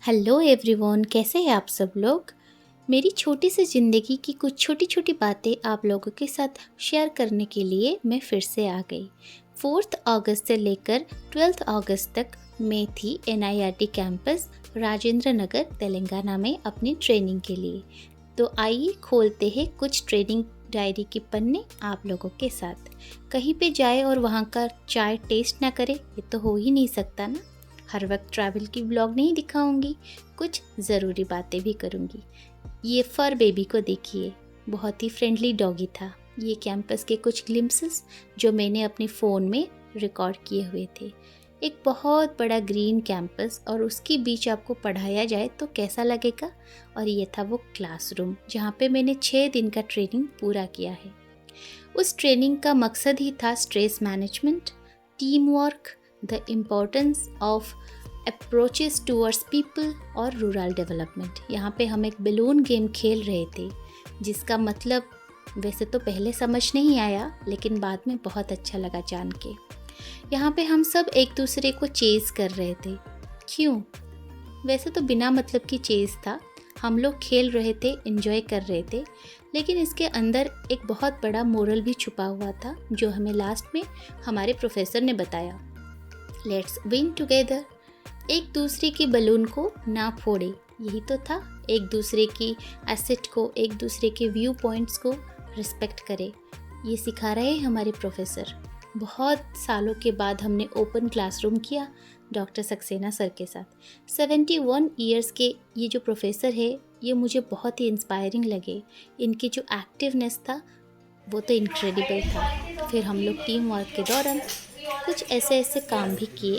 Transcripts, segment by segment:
Hello everyone, कैसे हैं आप सब लोग। मेरी छोटी सी ज़िंदगी की कुछ छोटी छोटी बातें आप लोगों के साथ शेयर करने के लिए मैं फिर से आ गई। 4 अगस्त से लेकर 12 अगस्त तक मैं थी NIRT कैंपस राजेंद्र नगर तेलंगाना में अपनी ट्रेनिंग के लिए। तो आइए खोलते हैं कुछ ट्रेनिंग डायरी के पन्ने आप लोगों के साथ। कहीं पे जाए और वहाँ का चाय टेस्ट ना करे, ये तो हो ही नहीं सकता ना। हर वक्त ट्रैवल की व्लॉग नहीं दिखाऊंगी, कुछ ज़रूरी बातें भी करूंगी। ये फर बेबी को देखिए, बहुत ही फ्रेंडली डॉगी था। ये कैंपस के कुछ ग्लिम्पसेस जो मैंने अपने फ़ोन में रिकॉर्ड किए हुए थे। एक बहुत बड़ा ग्रीन कैंपस और उसके बीच आपको पढ़ाया जाए तो कैसा लगेगा। और ये था वो क्लासरूम जहाँ पे मैंने 6 दिन का ट्रेनिंग पूरा किया है। उस ट्रेनिंग का मकसद ही था stress management, team work, the importance of approaches towards people और रूरल डेवलपमेंट। यहाँ पे हम एक बलून गेम खेल रहे थे जिसका मतलब वैसे तो पहले समझ नहीं आया, लेकिन बाद में बहुत अच्छा लगा जान के। यहाँ पे हम सब एक दूसरे को चेज़ कर रहे थे। क्यों? वैसे तो बिना मतलब की चेज़ था, हम लोग खेल रहे थे, एंजॉय कर रहे थे, लेकिन इसके अंदर एक बहुत बड़ा मोरल भी छुपा हुआ था जो हमें लास्ट में हमारे प्रोफेसर ने बताया। Let's win together. एक दूसरे की बलून को ना फोड़े, यही तो था। एक दूसरे की एसेट को, एक दूसरे के व्यू पॉइंट्स को रिस्पेक्ट करे, ये सिखा रहे हैं हमारे प्रोफेसर। बहुत सालों के बाद हमने ओपन क्लासरूम किया डॉक्टर सक्सेना सर के साथ। 71 ईयर्स के ये जो प्रोफेसर है, ये मुझे बहुत ही इंस्पायरिंग लगे। इनकी जो एक्टिवनेस था वो तो इनक्रेडिबल था। फिर हम लोग टीम वर्क के दौरान कुछ ऐसे काम भी किए,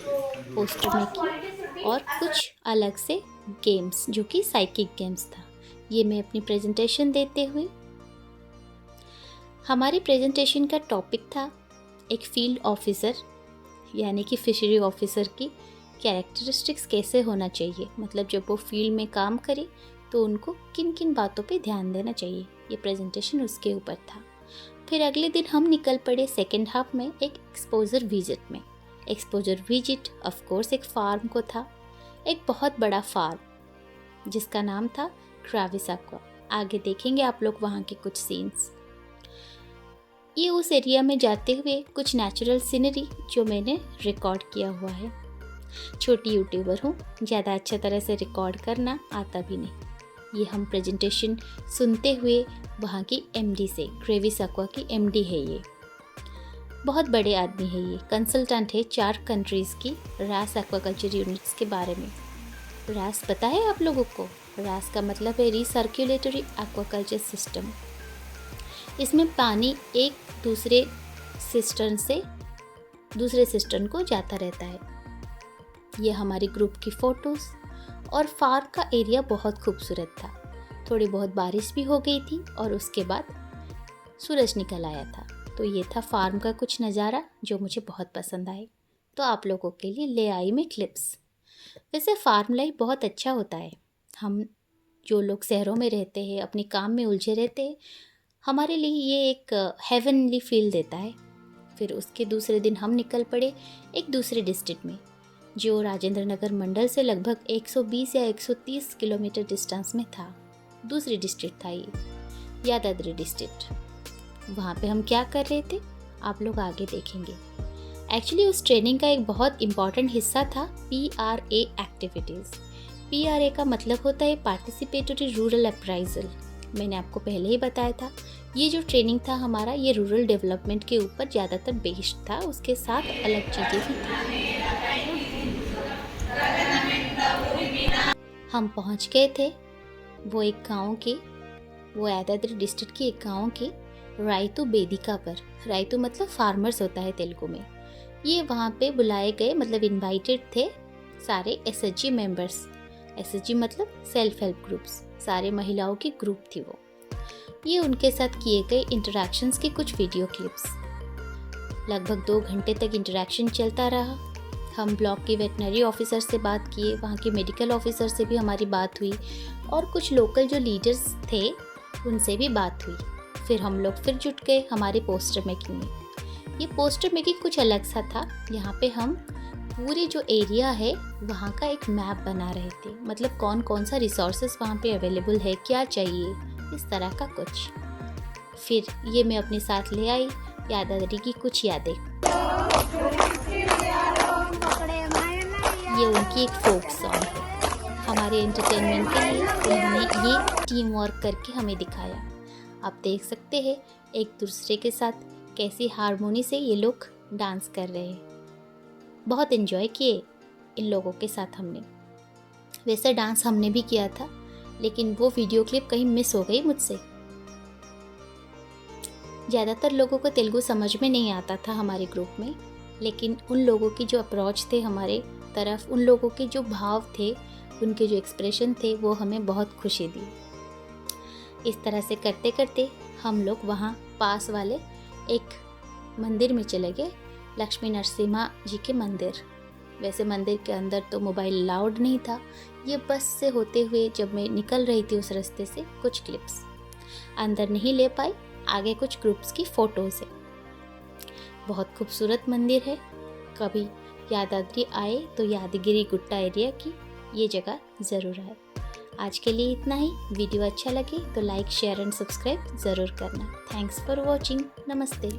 पोस्टर मेकिंग और कुछ अलग से गेम्स जो कि साइकिक गेम्स था। ये मैं अपनी प्रेजेंटेशन देते हुए, हमारी प्रेजेंटेशन का टॉपिक था एक फील्ड ऑफिसर यानी कि फिशरी ऑफिसर की कैरेक्टरिस्टिक्स कैसे होना चाहिए, मतलब जब वो फील्ड में काम करे तो उनको किन किन बातों पे ध्यान देना चाहिए। ये प्रेजेंटेशन उसके ऊपर था। फिर अगले दिन हम निकल पड़े सेकेंड हाफ में एक एक्सपोजर विजिट में। एक्सपोजर विजिट ऑफ कोर्स एक फार्म को था, एक बहुत बड़ा फार्म जिसका नाम था ट्रैविस एक्वा। आगे देखेंगे आप लोग वहाँ के कुछ सीन्स। ये उस एरिया में जाते हुए कुछ नेचुरल सीनरी जो मैंने रिकॉर्ड किया हुआ है। छोटी यूट्यूबर हूँ, ज़्यादा अच्छा तरह से रिकॉर्ड करना आता भी नहीं। ये हम प्रेजेंटेशन सुनते हुए वहाँ की MD से, ट्रेविस एक्वा की MD है ये, बहुत बड़े आदमी है ये, कंसल्टेंट है 4 कंट्रीज़ की रास एक्वाकल्चर यूनिट्स के बारे में। रास पता है आप लोगों को? रास का मतलब है रिसर्कुलेटरी एक्वाकल्चर सिस्टम। इसमें पानी एक दूसरे सिस्टर्न से दूसरे सिस्टर्न को जाता रहता है। ये हमारी ग्रुप की फ़ोटोज़। और फार्म का एरिया बहुत खूबसूरत था। थोड़ी बहुत बारिश भी हो गई थी और उसके बाद सूरज निकल आया था। तो ये था फार्म का कुछ नज़ारा जो मुझे बहुत पसंद आए, तो आप लोगों के लिए ले आई मैं क्लिप्स। वैसे फार्म लाइफ बहुत अच्छा होता है। हम जो लोग शहरों में रहते हैं, अपने काम में उलझे रहते हैं, हमारे लिए ये एक हेवनली फील देता है। फिर उसके दूसरे दिन हम निकल पड़े एक दूसरे डिस्ट्रिक्ट में जो राजेंद्र नगर मंडल से लगभग 120 या 130 किलोमीटर डिस्टेंस में था। दूसरी डिस्ट्रिक्ट था ये, यादाद्री डिस्ट्रिक्ट। वहाँ पे हम क्या कर रहे थे आप लोग आगे देखेंगे। एक्चुअली उस ट्रेनिंग का एक बहुत इम्पॉर्टेंट हिस्सा था PRA एक्टिविटीज़। PRA का मतलब होता है पार्टिसिपेटरी रूरल अप्राइजल। मैंने आपको पहले ही बताया था, ये जो ट्रेनिंग था हमारा, ये रूरल डेवलपमेंट के ऊपर ज़्यादातर बेस्ड था, उसके साथ अलग चीज़ें भी थी। हम पहुंच गए थे वो एक गांव के, वो यादाद्री डिस्ट्रिक्ट की एक गांव के रायतू बेदिका पर। रायतू मतलब फार्मर्स होता है तेलुगु में। ये वहाँ पे बुलाए गए, मतलब इनवाइटेड थे सारे SHG मेंबर्स। SHG मतलब सेल्फ हेल्प ग्रुप्स, सारे महिलाओं की ग्रुप थी वो। ये उनके साथ किए गए इंटरेक्शंस के कुछ वीडियो क्लिप्स। लगभग 2 घंटे तक इंटरेक्शन चलता रहा। हम ब्लॉक के वेटनरी ऑफिसर से बात किए, वहाँ के मेडिकल ऑफिसर से भी हमारी बात हुई और कुछ लोकल जो लीडर्स थे उनसे भी बात हुई। फिर हम लोग फिर जुट गए हमारे पोस्टर मेकिंग में। ये पोस्टर मेकिंग कुछ अलग सा था। यहाँ पे हम पूरे जो एरिया है वहाँ का एक मैप बना रहे थे, मतलब कौन कौन सा रिसोर्सेज वहाँ पे अवेलेबल है, क्या चाहिए, इस तरह का कुछ। फिर ये मैं अपने साथ ले आई, यादाश्री की कुछ यादें। ये उनकी एक फोक सॉन्ग है। हमारे एंटरटेनमेंट के लिए उन्होंने ये टीम वर्क करके हमें दिखाया। आप देख सकते हैं एक दूसरे के साथ कैसी हारमोनी से ये लोग डांस कर रहे हैं। बहुत इन्जॉय किए इन लोगों के साथ हमने। वैसे डांस हमने भी किया था, लेकिन वो वीडियो क्लिप कहीं मिस हो गई मुझसे। ज़्यादातर लोगों को तेलुगु समझ में नहीं आता था हमारे ग्रुप में, लेकिन उन लोगों की जो अप्रोच थे हमारे तरफ, उन लोगों के जो भाव थे, उनके जो एक्सप्रेशन थे, वो हमें बहुत खुशी दी। इस तरह से करते करते हम लोग वहाँ पास वाले एक मंदिर में चले गए, लक्ष्मी नरसिम्हा जी के मंदिर। वैसे मंदिर के अंदर तो मोबाइल अलाउड नहीं था। ये बस से होते हुए जब मैं निकल रही थी उस रास्ते से, कुछ क्लिप्स अंदर नहीं ले पाई, आगे कुछ ग्रुप्स की फ़ोटोज़ है। बहुत खूबसूरत मंदिर है। कभी यादाद्री आए तो यादगिरी गुट्टा एरिया की ये जगह ज़रूर आए। आज के लिए इतना ही। वीडियो अच्छा लगे तो लाइक, शेयर एंड सब्सक्राइब ज़रूर करना। Thanks for watching. नमस्ते।